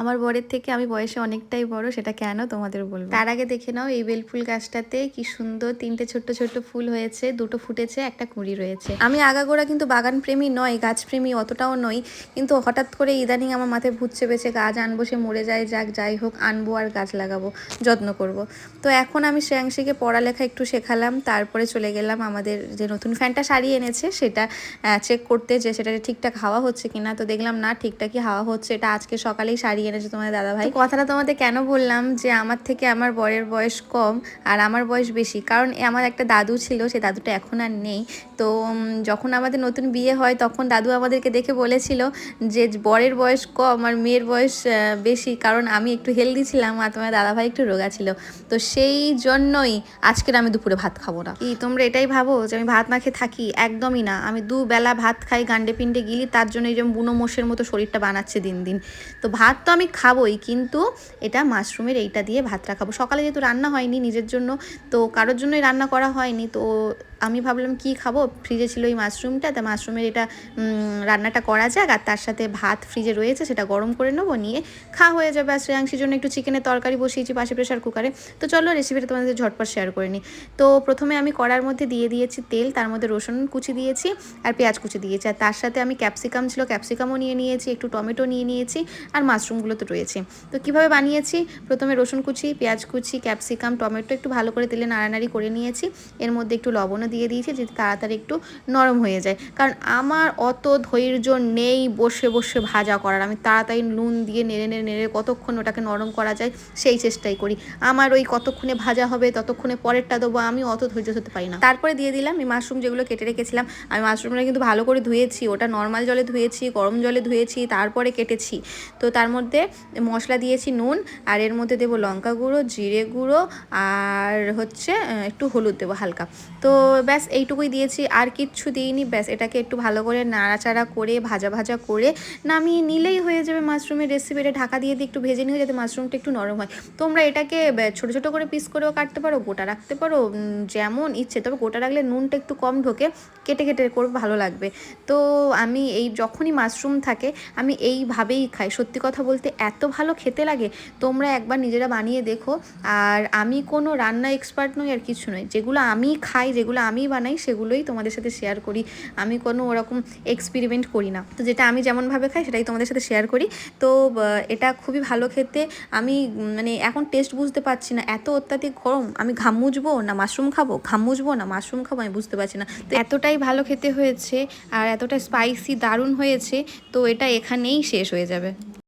আমার বরের থেকে আমি বয়সে অনেকটাই বড়, সেটা কেন তোমাদের বলবো। তার আগে দেখে নাও এই বেলফুল গাছটাতে কি সুন্দর 3টে ছোট্ট ছোট্ট ফুল হয়েছে, 2টো ফুটেছে, একটা কুঁড়ি রয়েছে। আমি আগাগোড়া কিন্তু বাগান প্রেমী নয়, গাছ প্রেমী অতটাও নই, কিন্তু হঠাৎ করে ইদানিং আমার মাথায় ভূত চেপেছে গাছ আনবো, সে মরে যায় যাক, যাই হোক আনবো আর গাছ লাগাবো, যত্ন করব। তো এখন আমি শ্রেয়াংশীকে পড়ালেখা একটু শেখালাম, তারপরে চলে গেলাম আমাদের যে নতুন ফ্যানটা সারিয়ে এনেছে সেটা চেক করতে, যে সেটা ঠিকঠাক হাওয়া হচ্ছে কিনা। তো দেখলাম না, ঠিকঠাকই হাওয়া হচ্ছে। এটা আজকে সকালেই সারিয়ে এনেছে তোমাদের দাদাভাই। কথাটা তোমাদের কেন বললাম যে আমার থেকে আমার বরের বয়স কম আর আমার বয়স বেশি, কারণ আমার একটা দাদু ছিল, সেই দাদুটা এখন আর নেই। তো যখন আমাদের নতুন বিয়ে হয় তখন দাদু আমাদেরকে দেখে বলেছিল যে বরের বয়স কম আর মেয়ের বয়স বেশি, কারণ আমি একটু হেলদি ছিলাম আর তোমার দাদাভাই একটু রোগা ছিল। তো সেই জন্যই আজকের আমি দুপুরে ভাত খাবো না। কি তোমরা এটাই ভাবো যে আমি ভাত না খেয়ে থাকি? একদমই না, আমি দুবেলা ভাত খাই, গান্ডে পিন্ডে গিলি, তার জন্য এই যে বুনো মোষের মতো শরীরটা বানাচ্ছে দিন দিন। তো ভাত তো আমি খাবোই, কিন্তু এটা মাশরুমের এইটা দিয়ে ভাতটা খাবো। সকালে যেহেতু রান্না হয়নি নিজের জন্য, তো কারোর জন্যই রান্না করা হয়নি, তো আমি ভাবলাম কি খাবো, ফ্রিজে ছিল এই মাশরুমটা, তা মাশরুমের এটা রান্নাটা করা যাক, আর তার সাথে ভাত ফ্রিজে রয়েছে সেটা গরম করে নেবো, নিয়ে খাওয়া হয়ে যাবে। আর শ্রেয়াংশীর জন্য একটু চিকেনের তরকারি বসিয়েছি পাশে প্রেশার কুকারে। তো চলো রেসিপিটা তোমাদের ঝটপট শেয়ার করে নিই। তো প্রথমে আমি কড়ার মধ্যে দিয়ে দিয়েছি তেল, তার মধ্যে রসুন কুচি দিয়েছি আর পেঁয়াজ কুচি দিয়েছি, আর তার সাথে আমি ক্যাপসিকাম ছিল ক্যাপসিকামও নিয়ে নিয়েছি, একটু টমেটো নিয়ে নিয়েছি, আর মাশরুমগুলো তো রয়েছে। তো কীভাবে বানিয়েছি, প্রথমে রসুন কুচি, পেঁয়াজ কুচি, ক্যাপসিকাম, টমেটো একটু ভালো করে তেলে নাড়ানাড়ি করে নিয়েছি। এর মধ্যে একটু লবণও দিয়ে দিয়েছি যাতে তাড়াতাড়ি একটু নরম হয়ে যায়, কারণ আমার অত ধৈর্য নেই বসে বসে ভাজা করার। আমি তাড়াতাড়ি নুন দিয়ে নেড়ে নেড়ে নেড়ে কতক্ষণ ওটাকে নরম করা যায় সেই চেষ্টাই করি। আমার ওই কতক্ষণে ভাজা হবে ততক্ষণে পরেরটা দেবো, আমি অত ধৈর্য ধরতে পারি না। তারপরে দিয়ে দিলাম এই মাশরুম যেগুলো কেটে রেখেছিলাম। আমি মাশরুমটা কিন্তু ভালো করে ধুয়েছি, ওটা নর্মাল জলে ধুয়েছি, গরম জলে ধুয়েছি, তারপরে কেটেছি। তো তার মধ্যে মশলা দিয়েছি নুন, আর এর মধ্যে দেবো লঙ্কা গুঁড়ো, জিরে গুঁড়ো, আর হচ্ছে একটু হলুদ দেবো হালকা। তো ব্যাস এইটুকুই দিয়েছি, আর কিচ্ছু দিইনি। ব্যাস এটাকে একটু ভালো করে নাড়াচাড়া করে ভাজা ভাজা করে নামিয়ে নিলেই হয়ে যাবে মাশরুমের রেসিপি। এটা ঢাকা দিয়ে একটু ভেজে নিয়ে যাতে মাশরুমটা একটু নরম হয়। তোমরা এটাকে ছোটো ছোটো করে পিস করেও কাটতে পারো, গোটা রাখতে পারো, যেমন ইচ্ছে। তবে গোটা রাখলে নুনটা একটু কম ঢোকে, কেটে কেটে করবে ভালো লাগবে। তো আমি এই যখনই মাশরুম থাকে আমি এইভাবেই খাই। সত্যি কথা বলতে এত ভালো খেতে লাগে, তোমরা একবার নিজেরা বানিয়ে দেখো। আর আমি কোনো রান্না এক্সপার্ট নই আর কিছু নয়, যেগুলো আমি খাই, যেগুলো আমি বানাই সেগুলোই তোমাদের সাথে শেয়ার করি। আমি কোনো ওরকম এক্সপেরিমেন্ট করি না, তো যেটা আমি যেমনভাবে খাই সেটাই তোমাদের সাথে শেয়ার করি। তো এটা খুবই ভালো খেতে। আমি মানে এখন টেস্ট বুঝতে পারছি না, এত অত্যাধিক গরম, আমি ঘাম মুছবো না মাশরুম খাবো, ঘাম মুছবো না মাশরুম খাবো, আমি বুঝতে পারছি না। তো এতটাই ভালো খেতে হয়েছে আর এতটা স্পাইসি দারুণ হয়েছে, তো এটা এখানেই শেষ হয়ে যাবে।